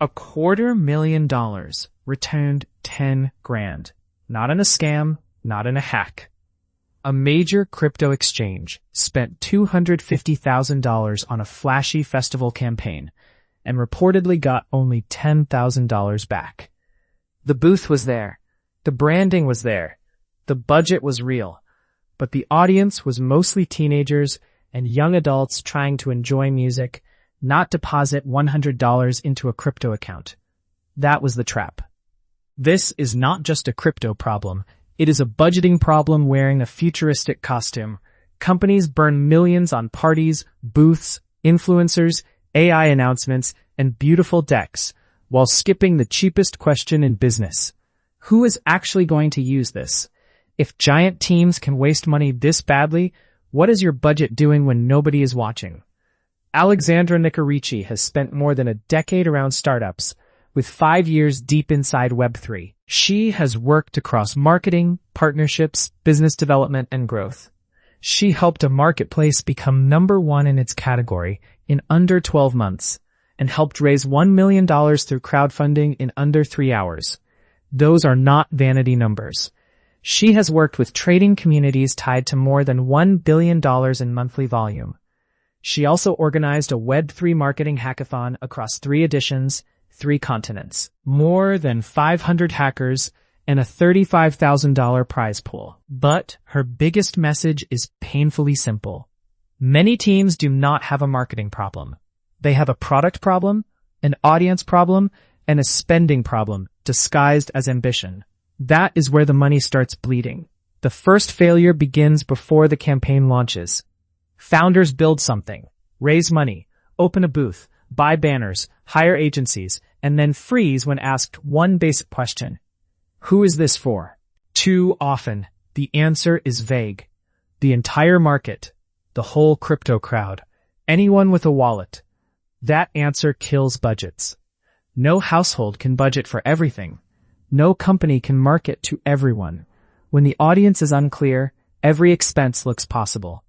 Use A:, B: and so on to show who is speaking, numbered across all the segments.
A: $250,000 returned 10 grand. Not in a scam, not in a hack. A major crypto exchange spent $250,000 on a flashy festival campaign and reportedly got only $10,000 back. The booth was there. The branding was there. The budget was real. But the audience was mostly teenagers and young adults trying to enjoy music, not deposit $100 into a crypto account. That was the trap. This is not just a crypto problem. It is a budgeting problem wearing a futuristic costume. Companies burn millions on parties, booths, influencers, AI announcements, and beautiful decks, while skipping the cheapest question in business. Who is actually going to use this? If giant teams can waste money this badly, what is your budget doing when nobody is watching? Alexandra Nicarici has spent more than a decade around startups, with 5 years deep inside Web3. She has worked across marketing, partnerships, business development, and growth. She helped a marketplace become #1 in its category in under 12 months and helped raise $1 million through crowdfunding in under 3 hours. Those are not vanity numbers. She has worked with trading communities tied to more than $1 billion in monthly volume. She also organized a Web3 marketing hackathon across 3 editions, 3 continents, more than 500 hackers, and a $35,000 prize pool. But her biggest message is painfully simple. Many teams do not have a marketing problem. They have a product problem, an audience problem, and a spending problem disguised as ambition. That is where the money starts bleeding. The first failure begins before the campaign launches. Founders build something, raise money, open a booth, buy banners, hire agencies, and then freeze when asked one basic question. Who is this for? Too often, the answer is vague. The entire market, the whole crypto crowd, anyone with a wallet. That answer kills budgets. No household can budget for everything. No company can market to everyone. When the audience is unclear, every expense looks possible.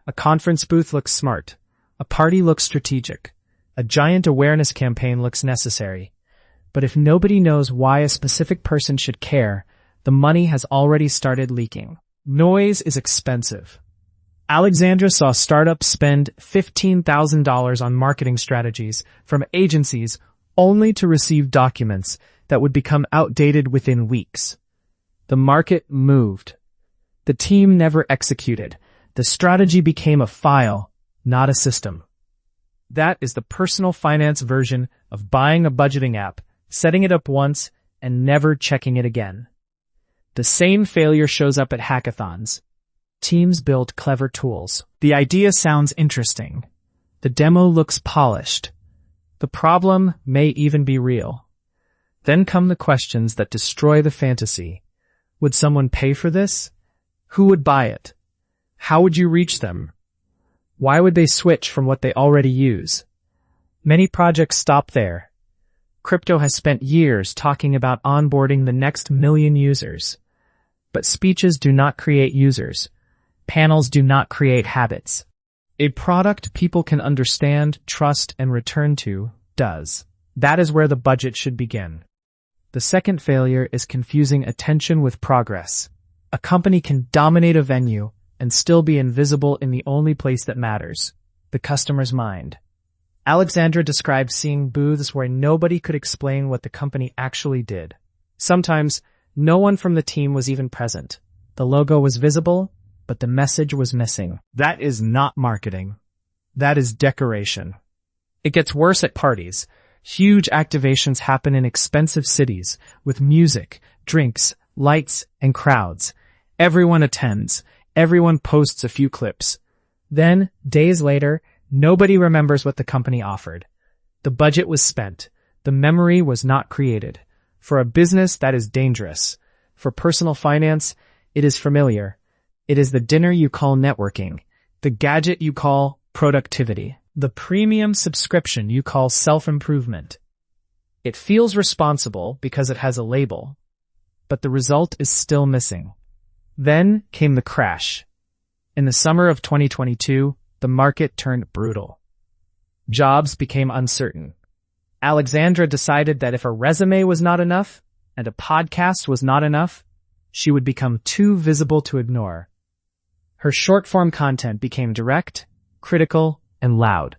A: A conference booth looks smart. A party looks strategic. A giant awareness campaign looks necessary. But if nobody knows why a specific person should care, the money has already started leaking. Noise is expensive. Alexandra saw startups spend $15,000 on marketing strategies from agencies only to receive documents that would become outdated within weeks. The market moved. The team never executed. The strategy became a file, not a system. That is the personal finance version of buying a budgeting app, setting it up once, and never checking it again. The same failure shows up at hackathons. Teams build clever tools. The idea sounds interesting. The demo looks polished. The problem may even be real. Then come the questions that destroy the fantasy. Would someone pay for this? Who would buy it? How would you reach them? Why would they switch from what they already use? Many projects stop there. Crypto has spent years talking about onboarding the next million users. But speeches do not create users. Panels do not create habits. A product people can understand, trust, and return to does. That is where the budget should begin. The second failure is confusing attention with progress. A company can dominate a venue and still be invisible in the only place that matters, the customer's mind. Alexandra described seeing booths where nobody could explain what the company actually did. Sometimes, no one from the team was even present. The logo was visible, but the message was missing. That is not marketing. That is decoration. It gets worse at parties. Huge activations happen in expensive cities with music, drinks, lights, and crowds. Everyone attends. Everyone posts a few clips. Then, days later, nobody remembers what the company offered. The budget was spent. The memory was not created. For a business, that is dangerous. For personal finance, it is familiar. It is the dinner you call networking, the gadget you call productivity, the premium subscription you call self-improvement. It feels responsible because it has a label, but the result is still missing. Then came the crash. In the summer of 2022, the market turned brutal. Jobs became uncertain. Alexandra decided that if a resume was not enough and a podcast was not enough, she would become too visible to ignore. Her short-form content became direct, critical, and loud.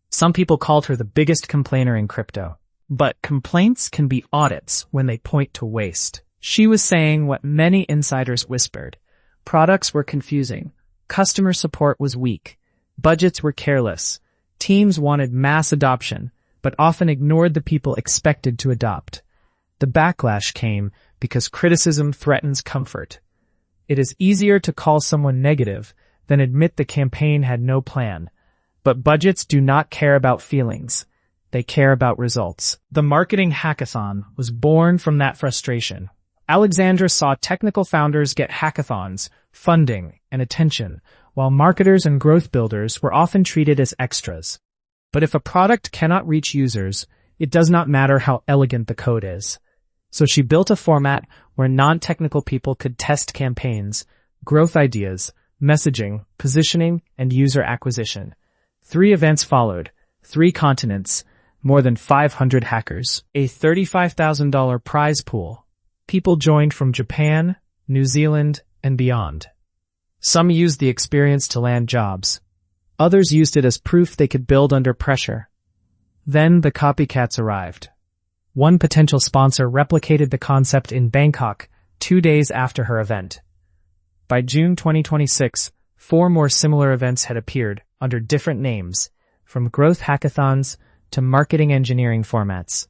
A: Some people called her the biggest complainer in crypto. But complaints can be audits when they point to waste. She was saying what many insiders whispered. Products were confusing. Customer support was weak. Budgets were careless. Teams wanted mass adoption, but often ignored the people expected to adopt. The backlash came because criticism threatens comfort. It is easier to call someone negative than admit the campaign had no plan. But budgets do not care about feelings. They care about results. The marketing hackathon was born from that frustration. Alexandra saw technical founders get hackathons, funding, and attention, while marketers and growth builders were often treated as extras. But if a product cannot reach users, it does not matter how elegant the code is. So she built a format where non-technical people could test campaigns, growth ideas, messaging, positioning, and user acquisition. 3 events followed, 3 continents, more than 500 hackers, a $35,000 prize pool. People joined from Japan, New Zealand, and beyond. Some used the experience to land jobs. Others used it as proof they could build under pressure. Then the copycats arrived. One potential sponsor replicated the concept in Bangkok 2 days after her event. By June 2026, 4 more similar events had appeared under different names, from growth hackathons to marketing engineering formats.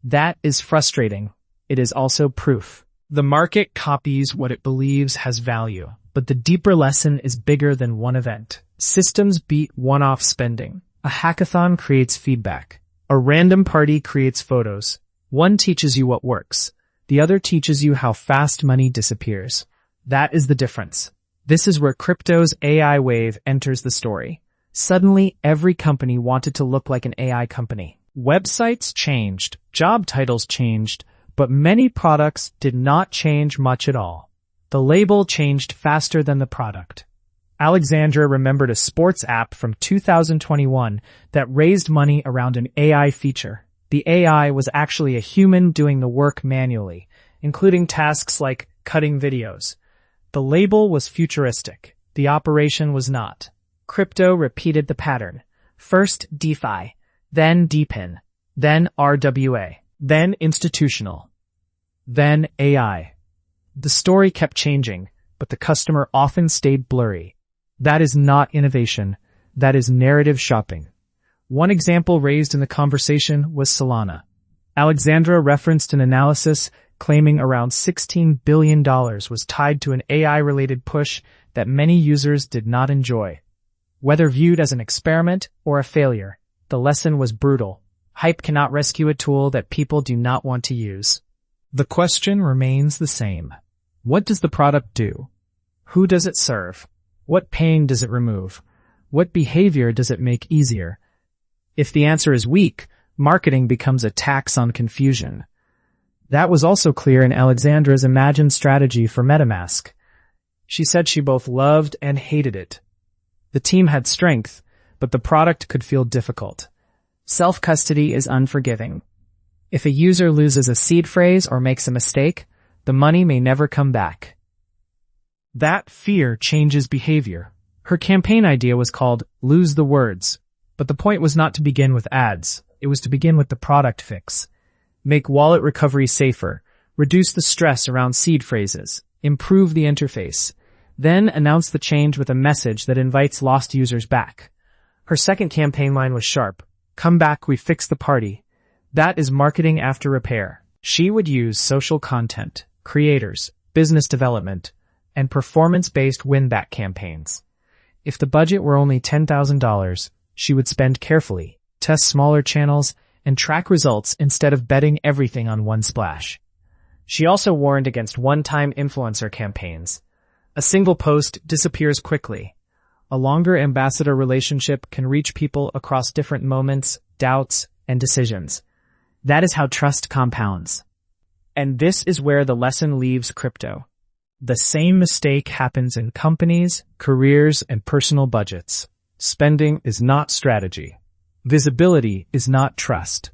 A: That is frustrating. It is also proof. The market copies what it believes has value, but the deeper lesson is bigger than one event. Systems beat one-off spending. A hackathon creates feedback. A random party creates photos. One teaches you what works. The other teaches you how fast money disappears. That is the difference. This is where crypto's AI wave enters the story. Suddenly, every company wanted to look like an AI company. Websites changed, job titles changed, but many products did not change much at all. The label changed faster than the product. Alexandra remembered a sports app from 2021 that raised money around an AI feature. The AI was actually a human doing the work manually, including tasks like cutting videos. The label was futuristic. The operation was not. Crypto repeated the pattern. First DeFi, then DePIN, then RWA, then institutional, then AI. The story kept changing, but the customer often stayed blurry. That is not innovation. That is narrative shopping. One example raised in the conversation was Solana. Alexandra referenced an analysis claiming around $16 billion was tied to an AI-related push that many users did not enjoy. Whether viewed as an experiment or a failure, the lesson was brutal. Hype cannot rescue a tool that people do not want to use. The question remains the same. What does the product do? Who does it serve? What pain does it remove? What behavior does it make easier? If the answer is weak, marketing becomes a tax on confusion. That was also clear in Alexandra's imagined strategy for MetaMask. She said she both loved and hated it. The team had strength, but the product could feel difficult. Self-custody is unforgiving. If a user loses a seed phrase or makes a mistake, the money may never come back. That fear changes behavior. Her campaign idea was called Lose the Words, but the point was not to begin with ads. It was to begin with the product fix. Make wallet recovery safer, reduce the stress around seed phrases, improve the interface, then announce the change with a message that invites lost users back. Her second campaign line was sharp. Come back, we fix the party. That is marketing after repair. She would use social content, creators, business development, and performance-based win-back campaigns. If the budget were only $10,000, she would spend carefully, test smaller channels, and track results instead of betting everything on one splash. She also warned against one-time influencer campaigns. A single post disappears quickly. A longer ambassador relationship can reach people across different moments, doubts, and decisions. That is how trust compounds. And this is where the lesson leaves crypto. The same mistake happens in companies, careers, and personal budgets. Spending is not strategy. Visibility is not trust.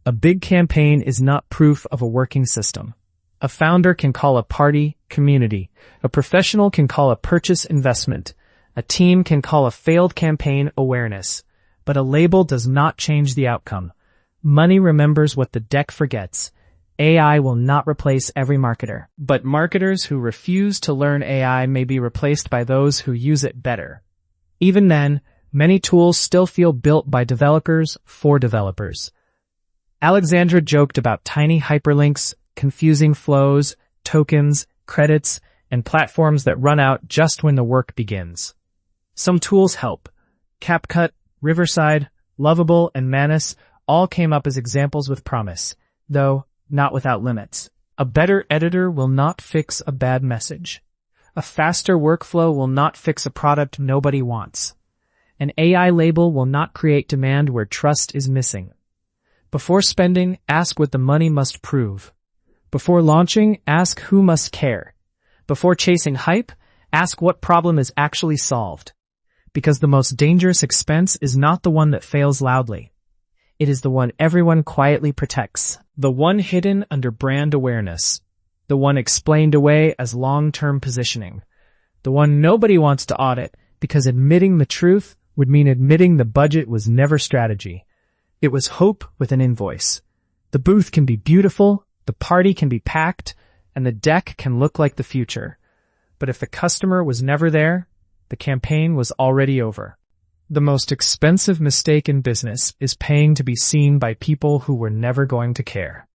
A: A big campaign is not proof of a working system. A founder can call a party community. A professional can call a purchase investment. A team can call a failed campaign awareness. But a label does not change the outcome. Money remembers what the deck forgets. AI will not replace every marketer. But marketers who refuse to learn AI may be replaced by those who use it better. Even then, many tools still feel built by developers for developers. Alexandra joked about tiny hyperlinks, confusing flows, tokens, credits, and platforms that run out just when the work begins. Some tools help. CapCut, Riverside, Lovable, and Manus all came up as examples with promise, though not without limits. A better editor will not fix a bad message. A faster workflow will not fix a product nobody wants. An AI label will not create demand where trust is missing. Before spending, ask what the money must prove. Before launching, ask who must care. Before chasing hype, ask what problem is actually solved. Because the most dangerous expense is not the one that fails loudly. It is the one everyone quietly protects. The one hidden under brand awareness. The one explained away as long-term positioning. The one nobody wants to audit because admitting the truth would mean admitting the budget was never strategy. It was hope with an invoice. The booth can be beautiful, the party can be packed, and the deck can look like the future. But if the customer was never there, the campaign was already over. The most expensive mistake in business is paying to be seen by people who were never going to care.